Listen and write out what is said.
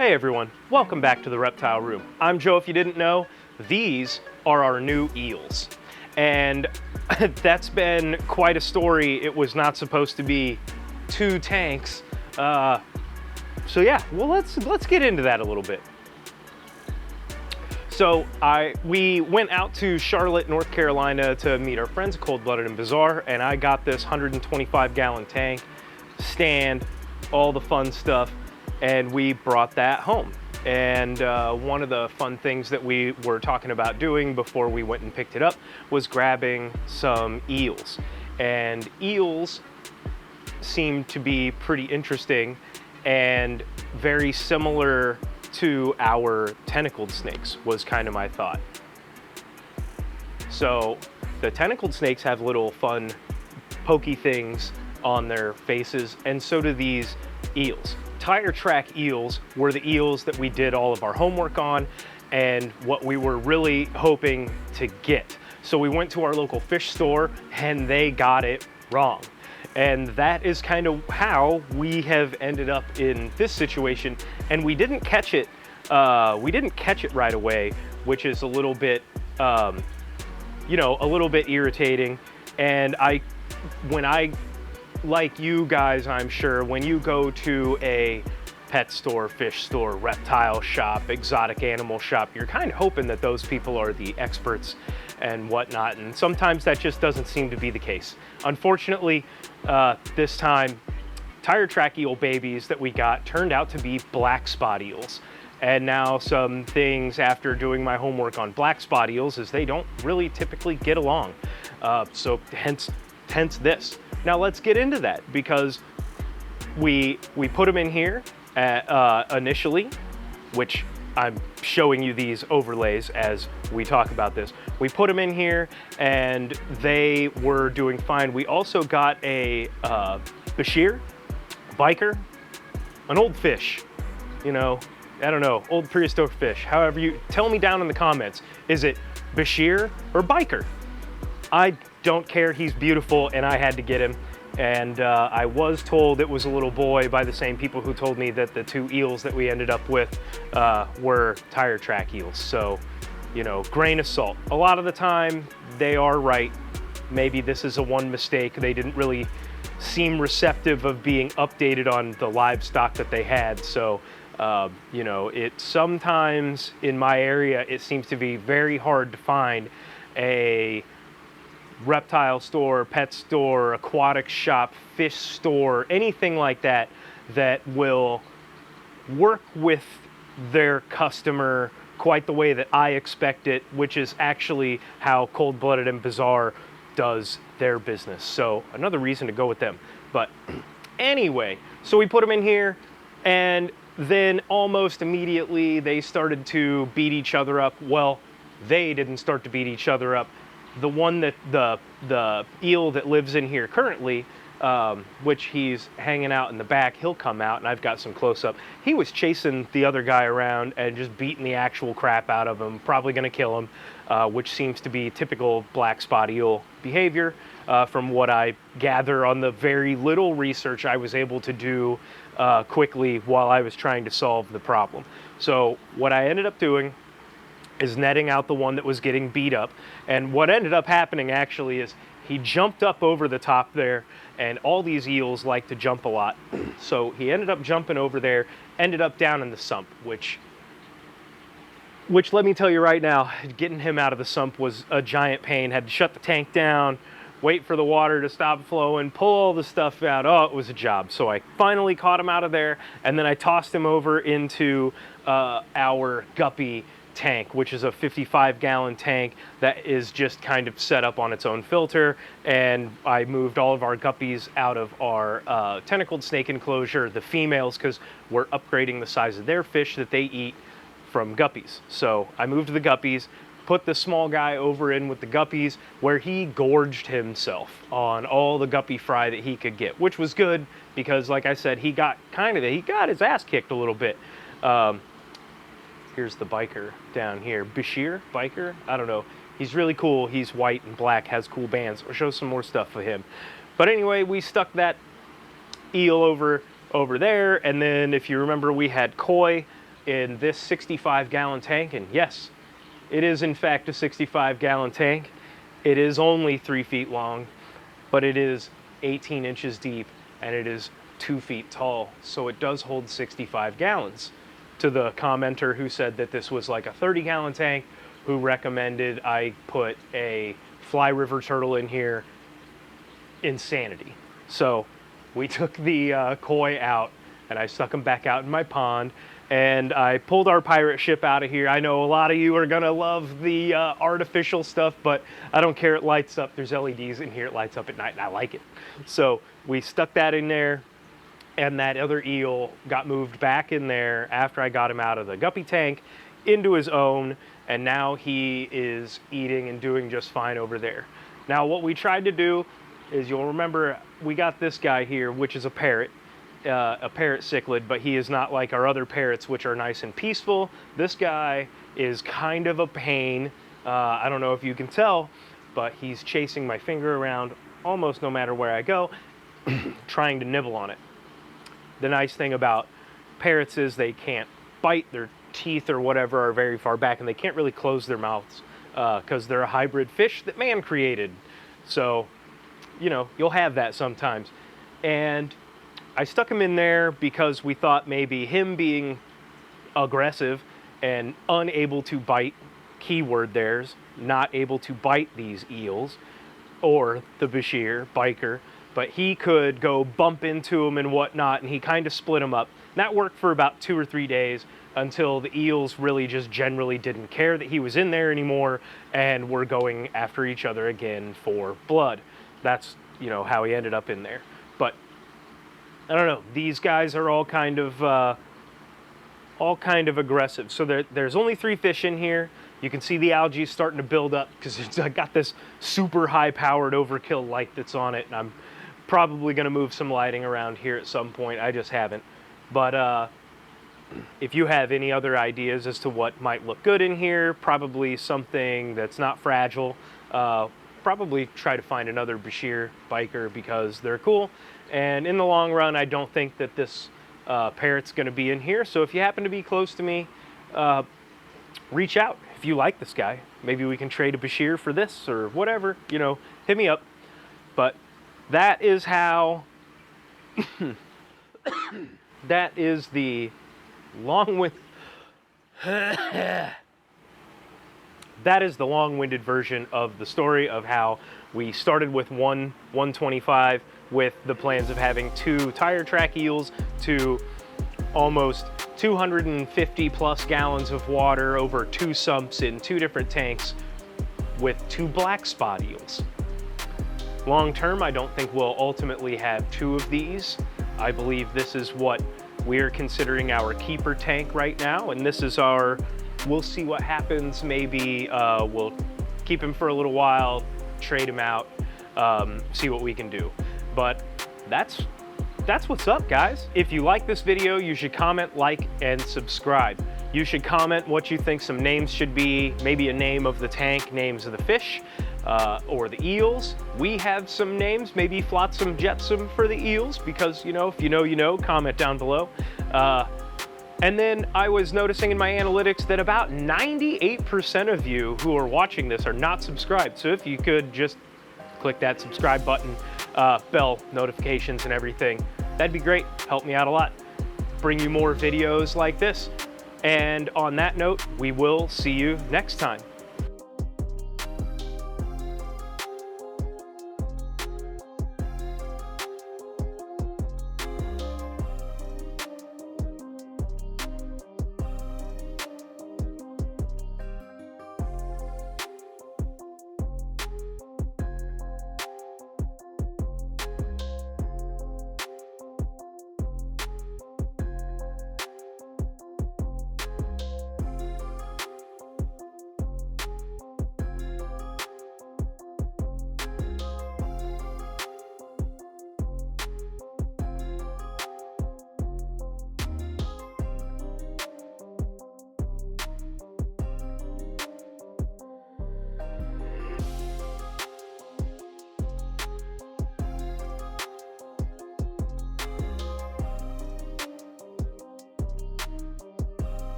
Hey everyone, welcome back to the Reptile Room. I'm Joe. If you didn't know, these are our new eels. And that's been quite a story. It was not supposed to be 2 tanks. So yeah, well let's get into that a little bit. So we went out to Charlotte, North Carolina to meet our friends at Cold Blooded and Bizarre, and I got this 125-gallon tank, stand, all the fun stuff, and we brought that home. And one of the fun things that we were talking about doing before we went and picked it up was grabbing some eels. And eels seem to be pretty interesting and very similar to our tentacled snakes, was kind of my thought. So the tentacled snakes have little fun pokey things on their faces, and so do these eels. Tire Track Eels were the eels that we did all of our homework on and what we were really hoping to get. So we went to our local fish store and they got it wrong. And that is kind of how we have ended up in this situation. And we didn't catch it. We didn't catch it right away, which is a little bit, a little bit irritating. And like you guys, I'm sure, when you go to a pet store, fish store, reptile shop, exotic animal shop, you're kind of hoping that those people are the experts and whatnot, and sometimes that just doesn't seem to be the case. Unfortunately, this time, Tire Track Eel babies that we got turned out to be Black Spot Eels. And now some things after doing my homework on Black Spot Eels is they don't really typically get along. So hence this. Now let's get into that, because we put them in here initially, which I'm showing you these overlays as we talk about this. We put them in here and they were doing fine. We also got a Bichir, biker, an old fish, I don't know, old prehistoric fish. However, you tell me down in the comments, is it Bichir or biker? I don't care, he's beautiful and I had to get him. And I was told it was a little boy by the same people who told me that the 2 eels that we ended up with were Tire Track Eels. So, grain of salt. A lot of the time they are right. Maybe this is a one mistake. They didn't really seem receptive of being updated on the livestock that they had. So, it sometimes in my area, it seems to be very hard to find a reptile store, pet store, aquatic shop, fish store, anything like that, that will work with their customer quite the way that I expect it, which is actually how Cold Blooded and Bizarre does their business. So another reason to go with them. But anyway, so we put them in here, and then almost immediately they started to beat each other up. Well, they didn't start to beat each other up. The one that the eel that lives in here currently, which he's hanging out in the back, he'll come out and I've got some close up. He was chasing the other guy around and just beating the actual crap out of him, probably gonna kill him, which seems to be typical Black Spot Eel behavior, from what I gather on the very little research I was able to do quickly while I was trying to solve the problem. So what I ended up doing is netting out the one that was getting beat up. And what ended up happening actually is he jumped up over the top there, and all these eels like to jump a lot. So he ended up jumping over there, ended up down in the sump, which let me tell you right now, getting him out of the sump was a giant pain. Had to shut the tank down, wait for the water to stop flowing, pull all the stuff out. Oh, it was a job. So I finally caught him out of there, and then I tossed him over into our guppy tank, which is a 55-gallon tank that is just kind of set up on its own filter. And I moved all of our guppies out of our tentacled snake enclosure, the females, because we're upgrading the size of their fish that they eat from guppies. So I moved the guppies, put the small guy over in with the guppies, where he gorged himself on all the guppy fry that he could get, which was good because, like I said, he got his ass kicked a little bit. Here's the biker down here. Bichir? Biker? I don't know. He's really cool. He's white and black, has cool bands. I'll show some more stuff of him. But anyway, we stuck that eel over there, and then if you remember, we had koi in this 65-gallon tank. And yes, it is in fact a 65-gallon tank. It is only 3 feet long, but it is 18 inches deep and it is 2 feet tall. So it does hold 65 gallons. To the commenter who said that this was like a 30-gallon tank, who recommended I put a fly river turtle in here, insanity. So we took the koi out and I stuck them back out in my pond, and I pulled our pirate ship out of here. I know a lot of you are gonna love the artificial stuff, but I don't care, it lights up. There's LEDs in here, it lights up at night and I like it. So we stuck that in there, and that other eel got moved back in there after I got him out of the guppy tank into his own, and now he is eating and doing just fine over there. Now what we tried to do is, you'll remember we got this guy here, which is a parrot cichlid, but he is not like our other parrots, which are nice and peaceful. This guy is kind of a pain. I don't know if you can tell, but he's chasing my finger around almost no matter where I go, trying to nibble on it. The nice thing about parrots is they can't bite. Their teeth or whatever are very far back, and they can't really close their mouths because they're a hybrid fish that man created. So, you know, you'll have that sometimes. And I stuck him in there because we thought maybe him being aggressive and unable to bite, keyword there's, not able to bite these eels, or the Bichir, biker, but he could go bump into them and whatnot, and he kind of split them up. And that worked for about 2 or 3 days until the eels really just generally didn't care that he was in there anymore and were going after each other again for blood. That's, you know, how he ended up in there. But I don't know, these guys are all kind of aggressive. So there's only 3 fish in here. You can see the algae starting to build up because I got this super high-powered overkill light that's on it, and I'm probably going to move some lighting around here at some point. I just haven't. But if you have any other ideas as to what might look good in here, probably something that's not fragile, probably try to find another Bichir biker because they're cool. And in the long run, I don't think that this parrot's going to be in here. So if you happen to be close to me, reach out. If you like this guy, maybe we can trade a Bichir for this or whatever, you know, hit me up. But that is how, that is the that is the long-winded version of the story of how we started with 125 with the plans of having 2 Tire Track Eels to almost 250 plus gallons of water over 2 sumps in 2 different tanks with 2 Black Spot Eels. Long term, I don't think we'll ultimately have 2 of these. I believe this is what we're considering our keeper tank right now, and this is our, we'll see what happens. Maybe we'll keep him for a little while, trade him out, see what we can do. But that's what's up, guys. If you like this video, you should comment, like, and subscribe. You should comment what you think some names should be, maybe a name of the tank, names of the fish, or the eels. We have some names, maybe Flotsam Jetsam for the eels, because, you know, if you know, you know, comment down below. And then I was noticing in my analytics that about 98% of you who are watching this are not subscribed. So if you could just click that subscribe button, bell notifications and everything, that'd be great. Help me out a lot. Bring you more videos like this. And on that note, we will see you next time.